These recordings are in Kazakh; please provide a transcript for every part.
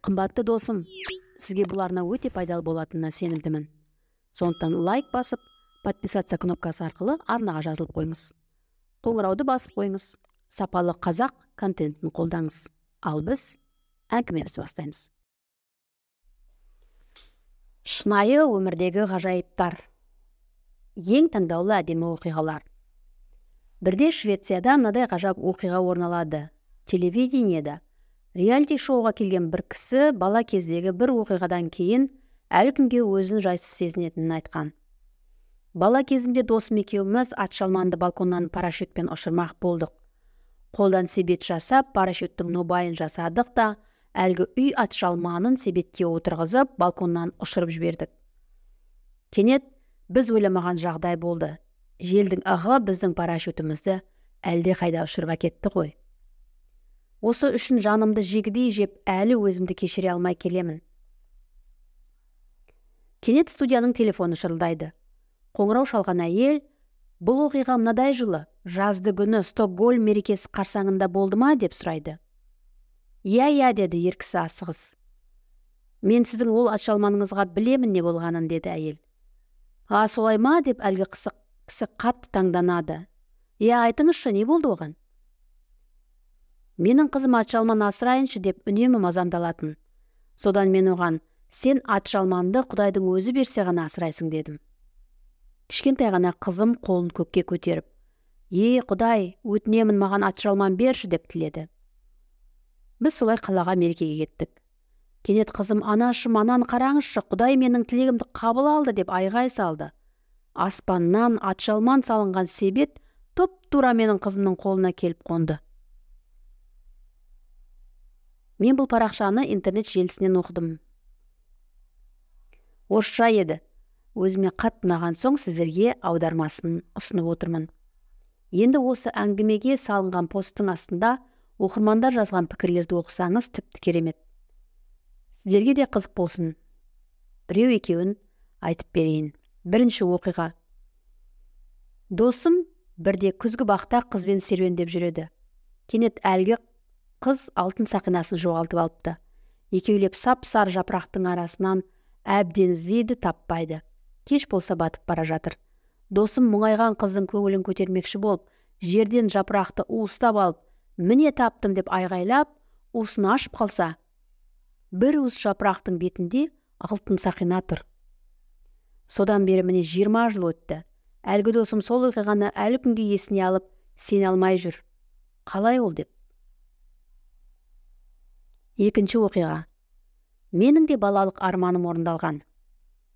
Қымбатты досым, сізге бұл арна өте пайдалы болатынына сенімдімін. Сондықтан лайк басып, подписаться кнопкасы арқылы арнаға жазылып қойыңыз. Қоңырауды басып қойыңыз. Сапалы қазақ контентін қолдаңыз. Ал біз әңгімемізді бастаймыз. Шынайы өмірдегі ғажайыптар. Ең таңдаулы әдемі оқиғалар. Бірде Швецияда мынадай ғажап оқиға орын алады. Телевидениеда реалити шоуға келген бір кісі бала кездегі бір оқиғадан кейін әлі күнге өзін жайсыз сезінетінін айтқан. Бала кезімде досым екеуміз атшалманды балконнан парашютпен ұшырмақ болдық. Қолдан себет жасап, парашюттің нобайын жасадық та, әлгі үй атшалманын себетке отырғызып, балконнан ұшырып жібердік. Кенет біз ойламаған жағдай болды. Желдің ығы біздің парашютімізді әлде қайда ұшырып әкетті ғой. Осы үшін жанымды жегідей жеп, әлі өзімді кешіре алмай келемін. Кенет студияның телефоны шырылдайды. Қоңырау шалған әйел, бұл оқиға мынадай жылы, жазды күні Стокгольм мерекесі қарсаңында болды ма деп сұрайды. Иә, деді ер кісі асығыс. Мен сіздің ол атшалманыңызға білемін не болғанын, деді әйел. Солай ма деп әлгі кісі қатты таңданады. Айтыңызшы, не болды оған? Менің қызым атшалман асырайыншы деп үнемі мазамдалатын. Содан мен оған, сен атшалманды Құдайдың өзі берсе ғана асырайсың, дедім. Кішкентай ғана қызым қолын көкке көтеріп, Құдай, өтінемін маған атшалман берші деп тіледі. Біз солай қалаға мерекеге кеттік. Кенет қызым, анашым, ананы қараңызшы, Құдай менің тілегімді қабыл алды деп айғай салды. Аспаннан атшалман салынған себет тұп-тура менің қызымның қолына келіп қонды. Мен бұл парақшаны интернет желісінен оқыдым. Орысша еді. Өзіме қатты ұнаған соң сіздерге аудармасын ұсынып отырмын. Енді осы әңгімеге салынған посттың астында оқырмандар жазған пікірлерді оқысаңыз тіпті керемет. Сіздерге де қызық болсын. Біреу екеуін айтып берейін. Бірінші оқиға. Досым бірде күзгі бақта қызбен серуендеп жүреді. Кенет әлгі қыз алтын сақинасын жоғалтып алыпты. Екеулеп сап-сары жапырақтың арасынан әбден іздейді, таппайды. Кеш болса батып бара жатыр. Досым мұңайған қыздың көңілін көтермекші болып, жерден жапырақты уыстап алып, міне таптым деп айғайлап, уысын ашып қалса, бір уыс жапырақтың бетінде алтын сақина тұр. Содан бері міне 20 жыл өтті. Әлгі досым сол оқиғаны әлі күнге есіне алып, сене алмай жүр. Қалай ол деп? Екінші оқиға. Менің де балалық арманым орындалған.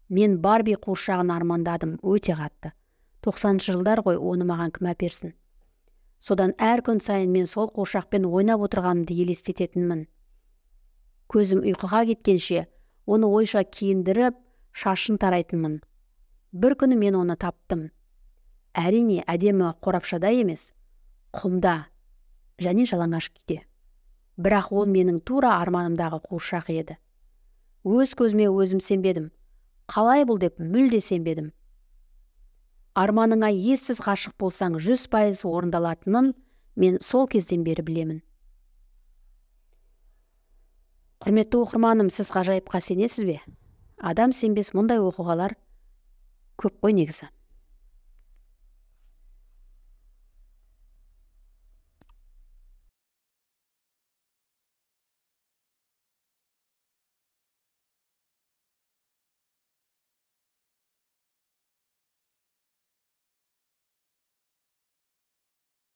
Мен Барби қуыршағын армандадым, өте қатты. 90-шы жылдар ғой, оны маған кім әперсін. Содан әр күн сайын мен сол қуыршақпен ойнап отырғанымды елестететінмін. Көзім ұйқыға кеткенше, оны ойша киіндіріп, шашын тарайтынмын. Бір күні мен оны таптым. Әрине, әдемі қорапшада емес, құмда және жалаңаш күйде. Бірақ ол менің тура арманымдағы қуыршақ еді. Өз көзіме өзім сенбедім. Қалай бұл деп мүлде сенбедім. Арманыңа ессіз ғашық болсаң 100% орындалатынын мен сол кезден бері білемін. Құрметті оқырманым, сіз ғажайыпқа сенесіз бе? Адам сенбес мұндай оқиғалар көп қой негізі.